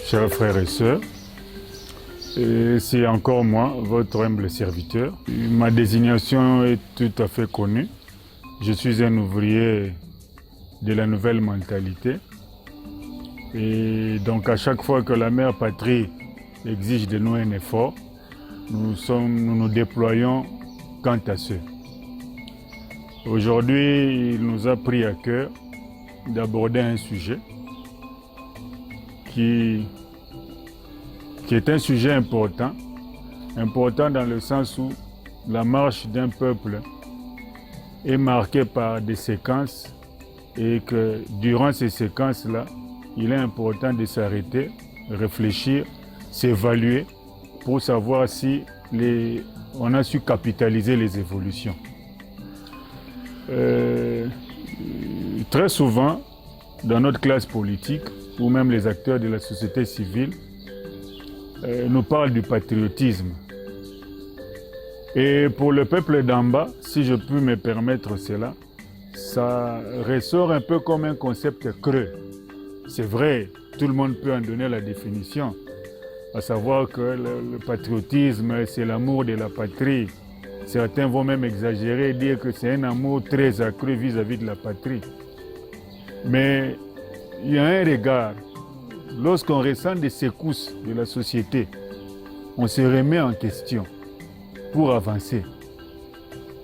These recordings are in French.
chers frères et sœurs. Et c'est encore moi, votre humble serviteur. Ma désignation est tout à fait connue. Je suis un ouvrier de la nouvelle mentalité. Et donc à chaque fois que la mère patrie exige de nous un effort, nous nous déployons quant à ce. Aujourd'hui, il nous a pris à cœur d'aborder un sujet qui est un sujet important dans le sens où la marche d'un peuple est marquée par des séquences et que durant ces séquences-là, il est important de s'arrêter, réfléchir, s'évaluer pour savoir si on a su capitaliser les évolutions. Très souvent, dans notre classe politique, ou même les acteurs de la société civile, nous parlent du patriotisme. Et pour le peuple d'en bas, si je peux me permettre cela, ça ressort un peu comme un concept creux. C'est vrai, tout le monde peut en donner la définition, à savoir que le patriotisme, c'est l'amour de la patrie. Certains vont même exagérer et dire que c'est un amour très accru vis-à-vis de la patrie. Mais il y a un regard. Lorsqu'on ressent des secousses de la société, on se remet en question pour avancer.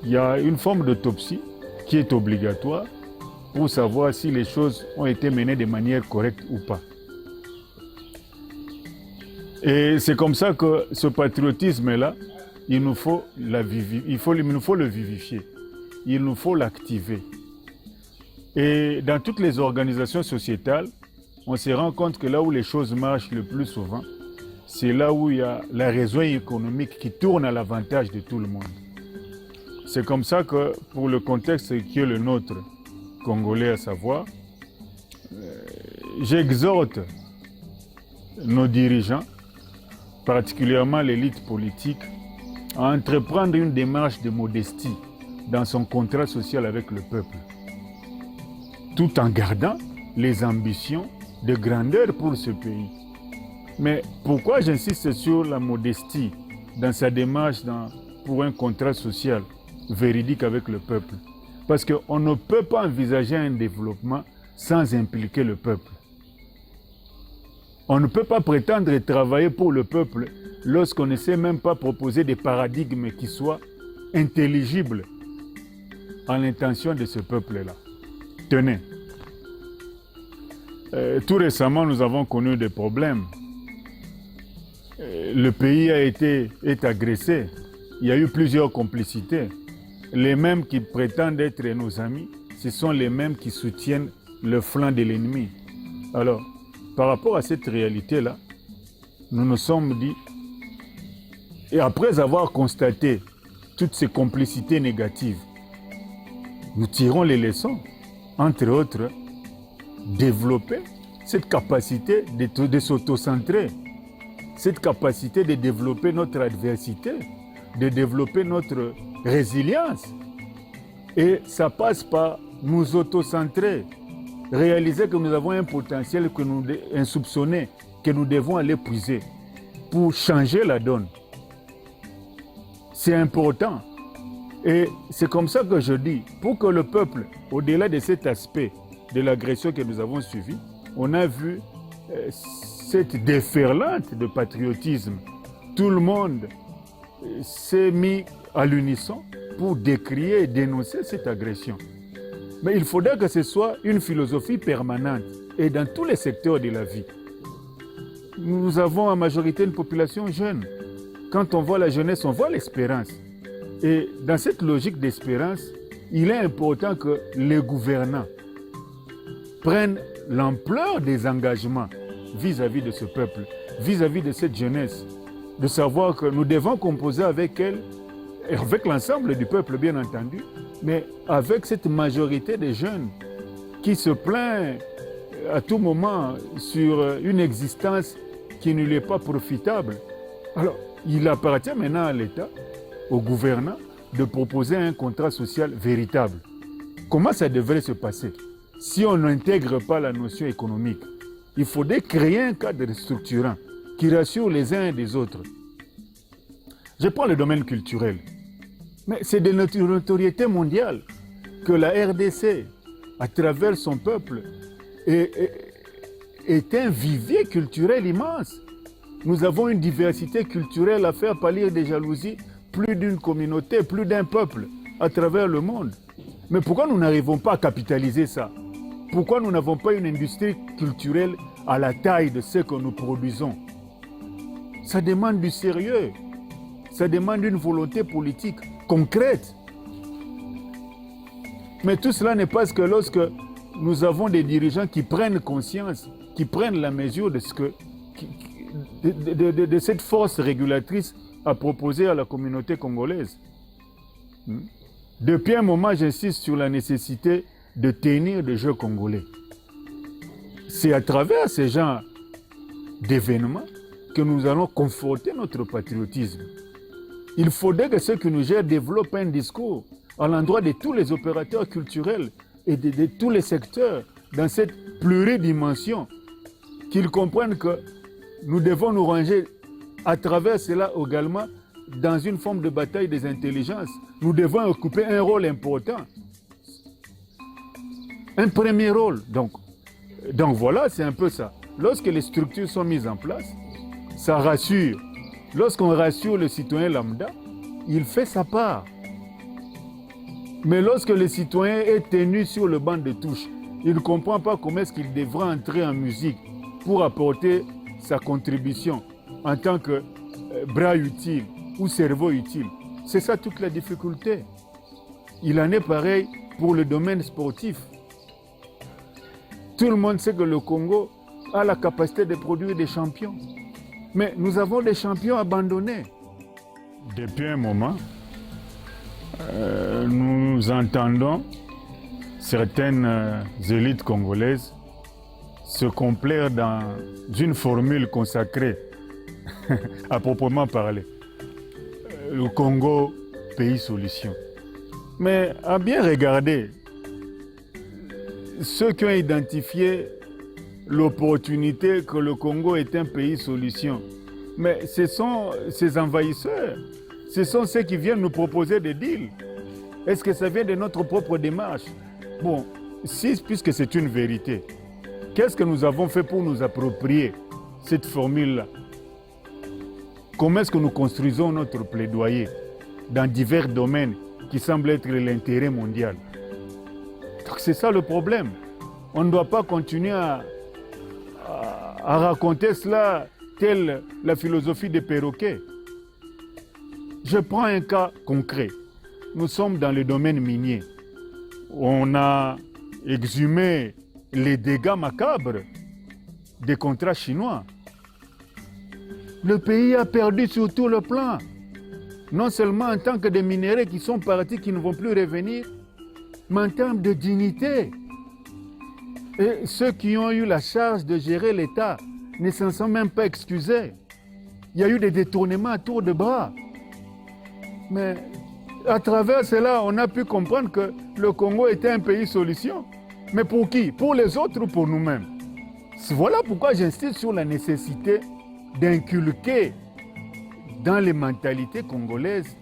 Il y a une forme d'autopsie qui est obligatoire pour savoir si les choses ont été menées de manière correcte ou pas. Et c'est comme ça que ce patriotisme-là, il nous faut le vivifier, il nous faut l'activer. Et dans toutes les organisations sociétales, on se rend compte que là où les choses marchent le plus souvent, c'est là où il y a la raison économique qui tourne à l'avantage de tout le monde. C'est comme ça que pour le contexte qui est le nôtre, congolais à savoir, j'exhorte nos dirigeants, particulièrement l'élite politique, à entreprendre une démarche de modestie dans son contrat social avec le peuple, tout en gardant les ambitions de grandeur pour ce pays. Mais pourquoi j'insiste sur la modestie dans sa démarche pour un contrat social véridique avec le peuple? Parce qu'on ne peut pas envisager un développement sans impliquer le peuple. On ne peut pas prétendre travailler pour le peuple lorsqu'on ne sait même pas proposer des paradigmes qui soient intelligibles à l'intention de ce peuple-là. Tenez, tout récemment, nous avons connu des problèmes. Le pays est agressé. Il y a eu plusieurs complicités. Les mêmes qui prétendent être nos amis, ce sont les mêmes qui soutiennent le flanc de l'ennemi. Alors, par rapport à cette réalité-là, nous nous sommes dit, et après avoir constaté toutes ces complicités négatives, nous tirons les leçons, entre autres, développer cette capacité de s'auto-centrer, cette capacité de développer notre adversité, de développer notre résilience. Et ça passe par nous auto-centrer, réaliser que nous avons un potentiel insoupçonné, que nous devons aller puiser pour changer la donne. C'est important. Et c'est comme ça que je dis, pour que le peuple, au-delà de cet aspect de l'agression que nous avons suivie, on a vu cette déferlante de patriotisme. Tout le monde s'est mis à l'unisson pour décrier et dénoncer cette agression. Mais il faudrait que ce soit une philosophie permanente et dans tous les secteurs de la vie. Nous avons en majorité une population jeune. Quand on voit la jeunesse, on voit l'espérance. Et dans cette logique d'espérance, il est important que les gouvernants prennent l'ampleur des engagements vis-à-vis de ce peuple, vis-à-vis de cette jeunesse, de savoir que nous devons composer avec elle, et avec l'ensemble du peuple bien entendu, mais avec cette majorité de jeunes qui se plaignent à tout moment sur une existence qui ne lui est pas profitable. Alors, il appartient maintenant à l'État, aux gouvernants, de proposer un contrat social véritable. Comment ça devrait se passer si on n'intègre pas la notion économique? Il faudrait créer un cadre structurant qui rassure les uns et les autres. Je prends le domaine culturel. Mais c'est de notre notoriété mondiale que la RDC, à travers son peuple, est un vivier culturel immense. Nous avons une diversité culturelle à faire pâlir des jalousies, plus d'une communauté, plus d'un peuple à travers le monde. Mais pourquoi nous n'arrivons pas à capitaliser ça? Pourquoi nous n'avons pas une industrie culturelle à la taille de ce que nous produisons? Ça demande du sérieux. Ça demande une volonté politique concrète. Mais tout cela n'est pas que lorsque nous avons des dirigeants qui prennent conscience, qui prennent la mesure de, de cette force régulatrice à proposer à la communauté congolaise. Depuis un moment, j'insiste sur la nécessité de tenir des Jeux congolais. C'est à travers ces genres d'événements que nous allons conforter notre patriotisme. Il faudrait que ceux qui nous gèrent développent un discours à l'endroit de tous les opérateurs culturels et de tous les secteurs dans cette pluridimension, qu'ils comprennent que nous devons nous ranger à travers cela également dans une forme de bataille des intelligences. Nous devons occuper un rôle important. Un premier rôle. Donc voilà, c'est un peu ça. Lorsque les structures sont mises en place, ça rassure. Lorsqu'on rassure le citoyen lambda, il fait sa part. Mais lorsque le citoyen est tenu sur le banc de touche, il ne comprend pas comment est-ce qu'il devra entrer en musique pour apporter sa contribution en tant que bras utile ou cerveau utile. C'est ça toute la difficulté. Il en est pareil pour le domaine sportif. Tout le monde sait que le Congo a la capacité de produire des champions. Mais nous avons des champions abandonnés. Depuis un moment, nous entendons certaines élites congolaises se complaire dans une formule consacrée à proprement parler. Le Congo, pays solution. Mais à bien regarder, ceux qui ont identifié l'opportunité que le Congo est un pays solution, mais ce sont ces envahisseurs, ce sont ceux qui viennent nous proposer des deals. Est-ce que ça vient de notre propre démarche? Bon, si, puisque c'est une vérité, qu'est-ce que nous avons fait pour nous approprier cette formule-là? Comment est-ce que nous construisons notre plaidoyer dans divers domaines qui semblent être l'intérêt mondial? Donc c'est ça le problème. On ne doit pas continuer à raconter cela telle la philosophie des perroquets. Je prends un cas concret. Nous sommes dans le domaine minier. On a exhumé les dégâts macabres des contrats chinois. Le pays a perdu sur tout le plan. Non seulement en tant que des minéraux qui sont partis, qui ne vont plus revenir, mais en termes de dignité. Et ceux qui ont eu la charge de gérer l'État ne s'en sont même pas excusés. Il y a eu des détournements à tour de bras. Mais à travers cela, on a pu comprendre que le Congo était un pays solution. Mais pour qui? Pour les autres ou pour nous-mêmes? Voilà pourquoi j'insiste sur la nécessité d'inculquer dans les mentalités congolaises,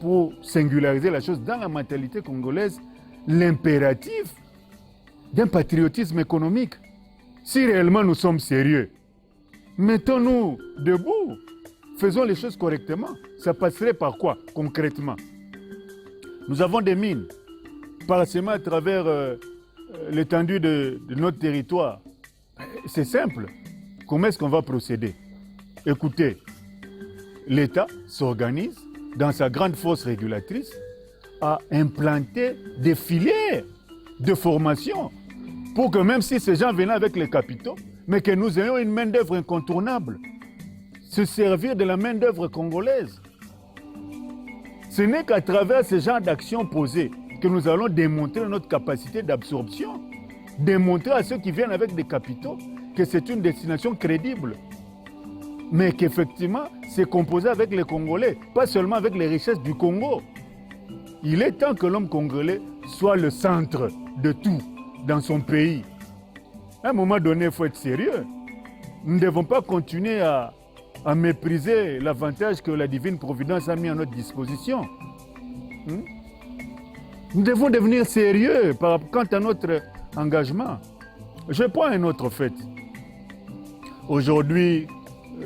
pour singulariser la chose, dans la mentalité congolaise, l'impératif d'un patriotisme économique. Si réellement nous sommes sérieux, mettons-nous debout, faisons les choses correctement. Ça passerait par quoi, concrètement? Nous avons des mines, parsemées à travers l'étendue de notre territoire. C'est simple. Comment est-ce qu'on va procéder? Écoutez, l'État s'organise dans sa grande force régulatrice à implanter des filières de formation pour que même si ces gens venaient avec les capitaux, mais que nous ayons une main-d'œuvre incontournable, se servir de la main-d'œuvre congolaise. Ce n'est qu'à travers ce genre d'actions posées que nous allons démontrer notre capacité d'absorption, démontrer à ceux qui viennent avec des capitaux que c'est une destination crédible, mais qu'effectivement, c'est composé avec les Congolais, pas seulement avec les richesses du Congo. Il est temps que l'homme congolais soit le centre de tout dans son pays. À un moment donné, il faut être sérieux. Nous ne devons pas continuer à mépriser l'avantage que la divine providence a mis à notre disposition. Nous devons devenir sérieux quant à notre engagement. Je prends un autre fait. Aujourd'hui,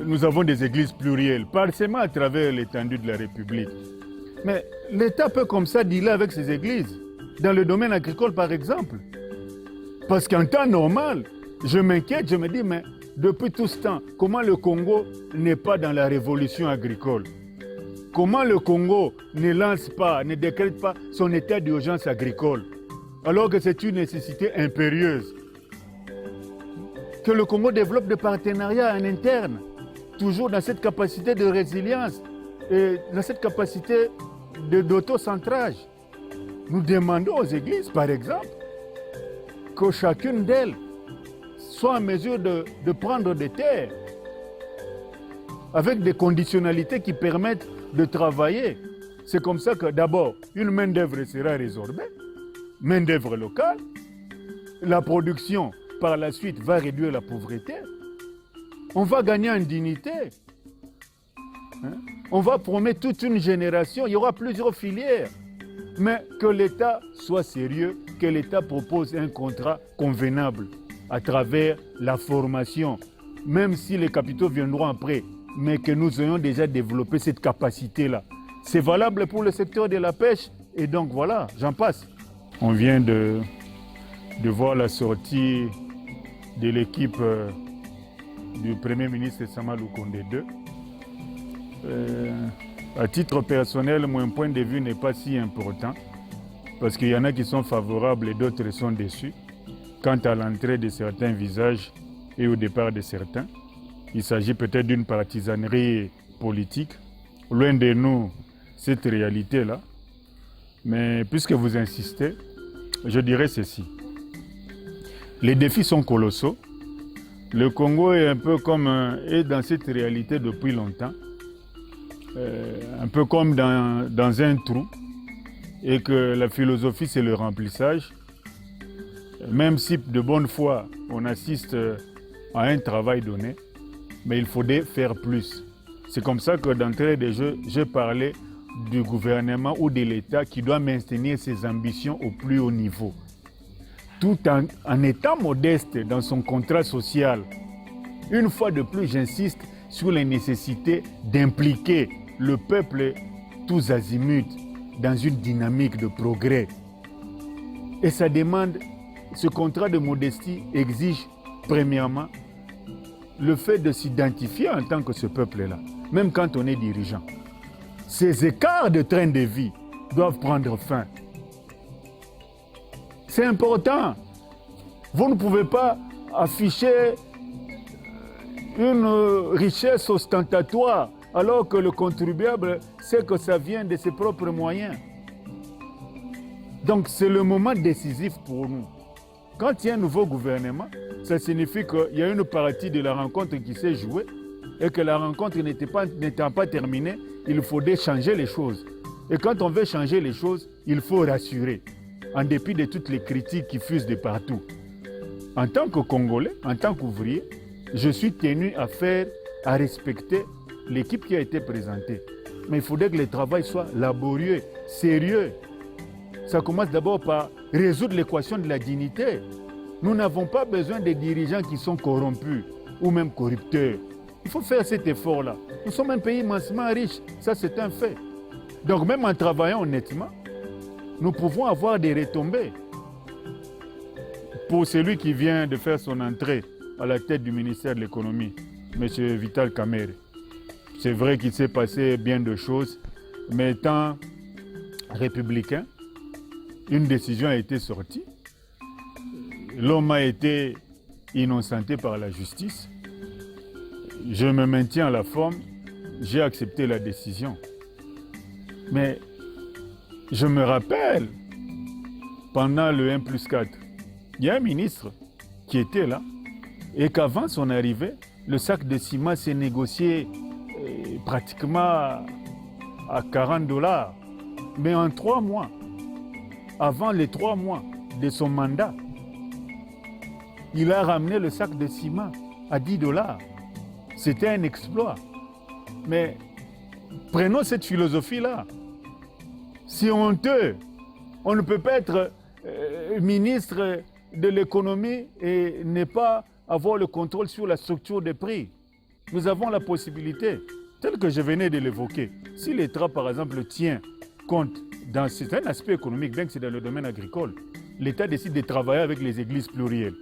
nous avons des églises plurielles, parsemées à travers l'étendue de la République. Mais l'État peut comme ça dealer avec ces églises, dans le domaine agricole par exemple. Parce qu'en temps normal, je m'inquiète, je me dis, mais depuis tout ce temps, comment le Congo n'est pas dans la révolution agricole? Comment le Congo ne lance pas, ne décrète pas son état d'urgence agricole, alors que c'est une nécessité impérieuse? Que le Congo développe des partenariats en interne, toujours dans cette capacité de résilience et dans cette capacité d'autocentrage. Nous demandons aux églises, par exemple, que chacune d'elles soit en mesure de prendre des terres avec des conditionnalités qui permettent de travailler. C'est comme ça que d'abord, une main-d'œuvre sera résorbée, main-d'œuvre locale, la production par la suite va réduire la pauvreté, on va gagner en dignité, on va promettre toute une génération, il y aura plusieurs filières, mais que l'État soit sérieux, que l'État propose un contrat convenable à travers la formation, même si les capitaux viendront après, mais que nous ayons déjà développé cette capacité-là. C'est valable pour le secteur de la pêche, et donc voilà, j'en passe. On vient de voir la sortie de l'équipe du Premier ministre Sama Lukonde II. À titre personnel, mon point de vue n'est pas si important, parce qu'il y en a qui sont favorables et d'autres sont déçus quant à l'entrée de certains visages et au départ de certains. Il s'agit peut-être d'une partisanerie politique. Loin de nous, cette réalité-là. Mais puisque vous insistez, je dirais ceci. Les défis sont colossaux. Le Congo est un peu comme est dans cette réalité depuis longtemps. Un peu comme dans un trou. Et que la philosophie, c'est le remplissage. Même si de bonne foi, on assiste à un travail donné, mais il faudrait faire plus. C'est comme ça que d'entrée de jeu, je parlais du gouvernement ou de l'État qui doit maintenir ses ambitions au plus haut niveau, tout en étant modeste dans son contrat social. Une fois de plus, j'insiste sur la nécessité d'impliquer le peuple tous azimuts dans une dynamique de progrès. Et ça demande, ce contrat de modestie exige, premièrement, le fait de s'identifier en tant que ce peuple-là, même quand on est dirigeant. Ces écarts de train de vie doivent prendre fin. C'est important. Vous ne pouvez pas afficher une richesse ostentatoire alors que le contribuable sait que ça vient de ses propres moyens. Donc c'est le moment décisif pour nous. Quand il y a un nouveau gouvernement, ça signifie qu'il y a une partie de la rencontre qui s'est jouée et que la rencontre n'étant pas terminée, il faudrait changer les choses. Et quand on veut changer les choses, il faut rassurer, en dépit de toutes les critiques qui fusent de partout. En tant que Congolais, en tant qu'ouvrier, je suis tenu à respecter l'équipe qui a été présentée. Mais il faudrait que le travail soit laborieux, sérieux. Ça commence d'abord par résoudre l'équation de la dignité. Nous n'avons pas besoin de dirigeants qui sont corrompus ou même corrupteurs. Il faut faire cet effort-là. Nous sommes un pays immensement riche, ça c'est un fait. Donc même en travaillant honnêtement, nous pouvons avoir des retombées. Pour celui qui vient de faire son entrée à la tête du ministère de l'économie, M. Vital Kamerhe, c'est vrai qu'il s'est passé bien de choses, mais étant républicain, une décision a été sortie. L'homme a été innocenté par la justice. Je me maintiens à la forme, j'ai accepté la décision. Mais je me rappelle, pendant le 1+4, il y a un ministre qui était là et qu'avant son arrivée, le sac de ciment s'est négocié pratiquement à $40. Mais en 3 mois, avant les 3 mois de son mandat, il a ramené le sac de ciment à 10 $. C'était un exploit. Mais prenons cette philosophie-là. C'est honteux. On ne peut pas être ministre de l'économie et ne pas avoir le contrôle sur la structure des prix. Nous avons la possibilité, tel que je venais de l'évoquer, si l'État, par exemple, tient compte, c'est un aspect économique, bien que c'est dans le domaine agricole, l'État décide de travailler avec les églises plurielles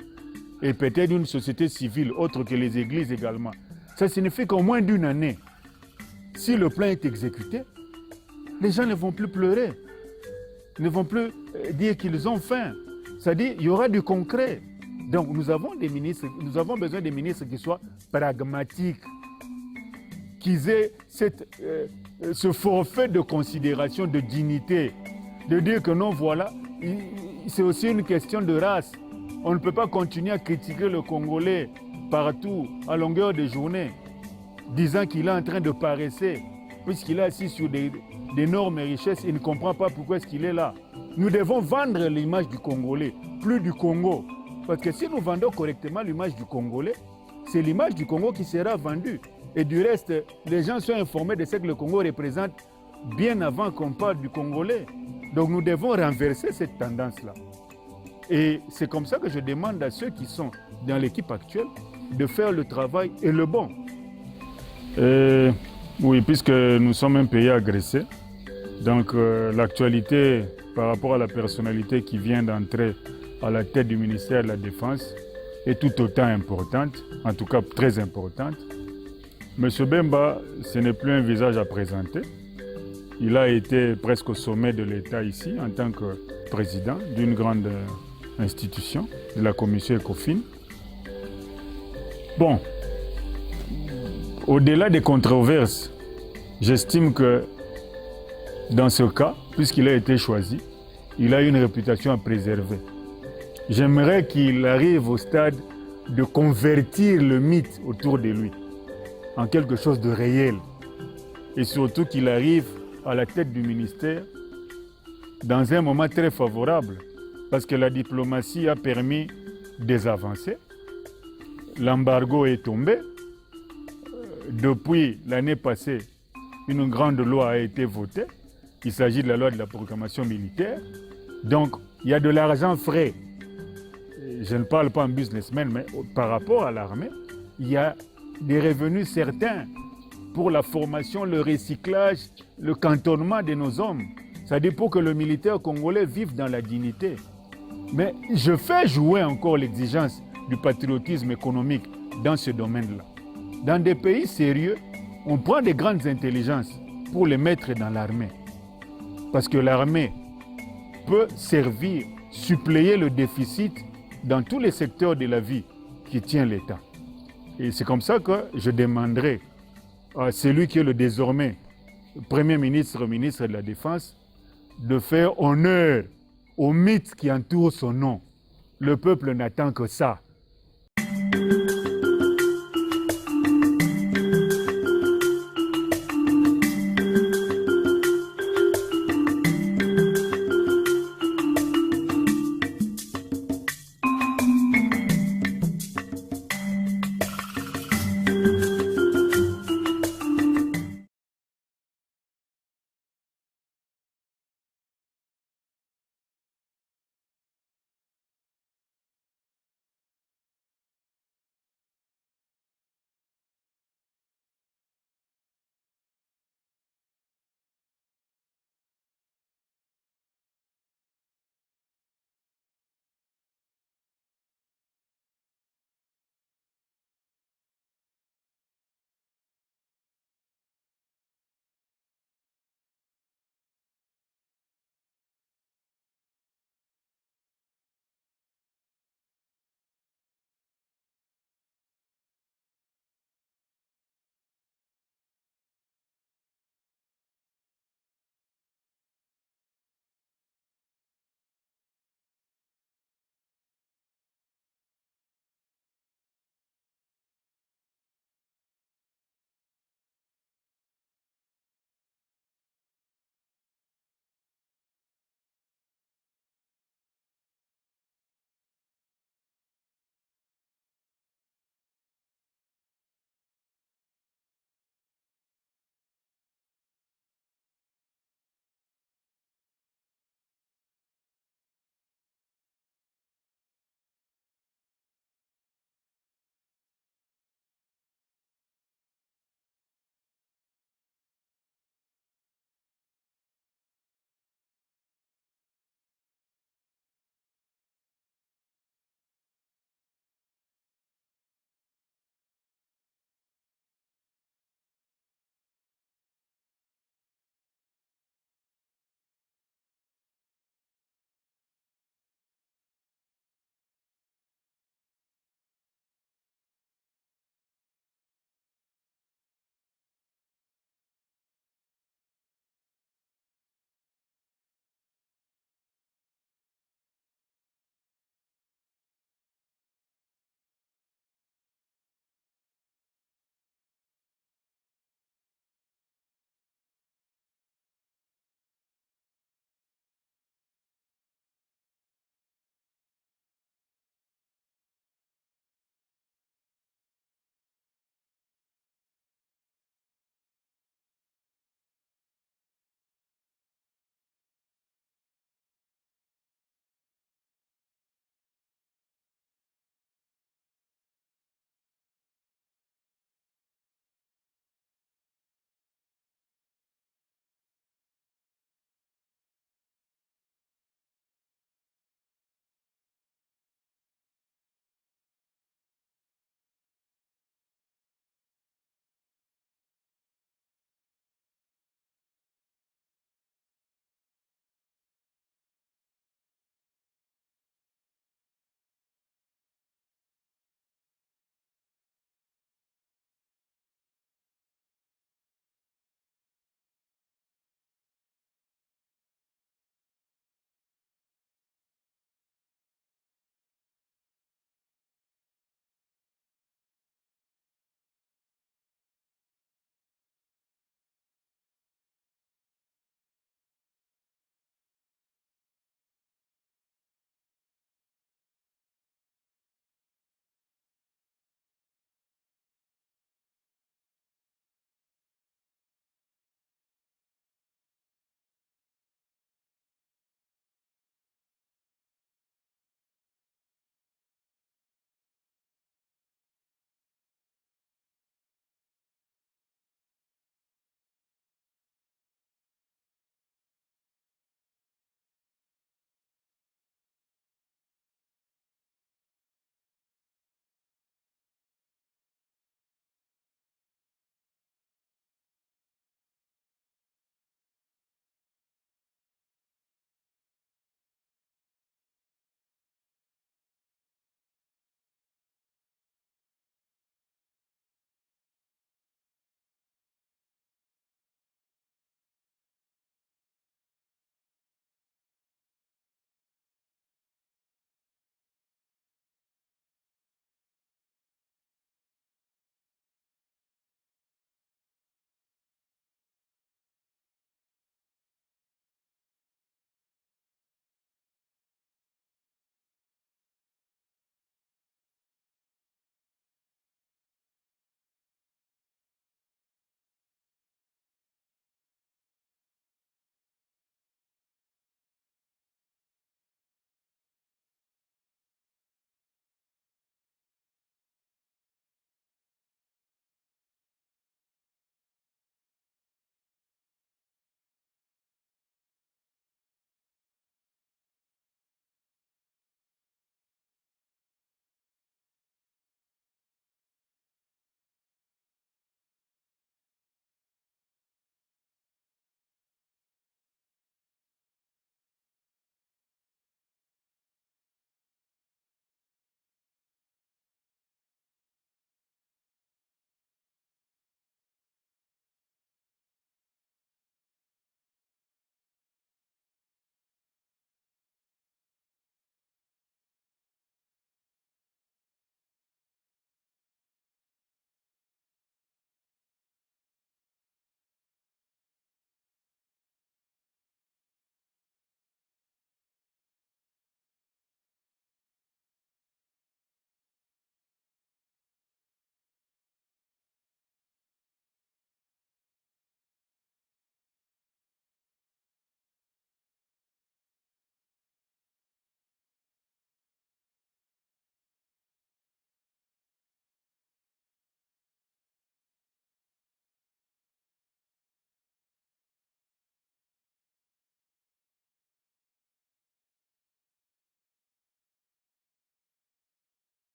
et peut-être une société civile autre que les églises également. Ça signifie qu'en moins d'une année, si le plan est exécuté, les gens ne vont plus pleurer, ne vont plus dire qu'ils ont faim. C'est-à-dire qu'il y aura du concret. Donc nous avons besoin des ministres qui soient pragmatiques, qui aient ce forfait de considération, de dignité, de dire que non, voilà, c'est aussi une question de race. On ne peut pas continuer à critiquer le Congolais partout, à longueur de journée, disant qu'il est en train de paresser, puisqu'il est assis sur d'énormes richesses, il ne comprend pas pourquoi est-ce qu'il est là. Nous devons vendre l'image du Congolais, plus du Congo. Parce que si nous vendons correctement l'image du Congolais, c'est l'image du Congo qui sera vendue. Et du reste, les gens sont informés de ce que le Congo représente bien avant qu'on parle du Congolais. Donc nous devons renverser cette tendance-là. Et c'est comme ça que je demande à ceux qui sont dans l'équipe actuelle de faire le travail et le bon. Oui, puisque nous sommes un pays agressé, donc l'actualité par rapport à la personnalité qui vient d'entrer à la tête du ministère de la Défense est tout autant importante, en tout cas très importante. M. Bemba, ce n'est plus un visage à présenter. Il a été presque au sommet de l'État ici en tant que président d'une grande institution, de la commission ECOFIN. Bon, au-delà des controverses, j'estime que dans ce cas, puisqu'il a été choisi, il a une réputation à préserver. J'aimerais qu'il arrive au stade de convertir le mythe autour de lui en quelque chose de réel. Et surtout qu'il arrive à la tête du ministère dans un moment très favorable, parce que la diplomatie a permis des avancées. L'embargo est tombé. Depuis l'année passée, une grande loi a été votée. Il s'agit de la loi de la programmation militaire. Donc, il y a de l'argent frais. Je ne parle pas en businessman, mais par rapport à l'armée, il y a des revenus certains pour la formation, le recyclage, le cantonnement de nos hommes. C'est-à-dire pour que le militaire congolais vive dans la dignité. Mais je fais jouer encore l'exigence du patriotisme économique dans ce domaine-là. Dans des pays sérieux, on prend des grandes intelligences pour les mettre dans l'armée. Parce que l'armée peut servir, suppléer le déficit dans tous les secteurs de la vie qui tient l'État. Et c'est comme ça que je demanderai à celui qui est le désormais Premier ministre, ministre de la Défense, de faire honneur au mythe qui entoure son nom. Le peuple n'attend que ça.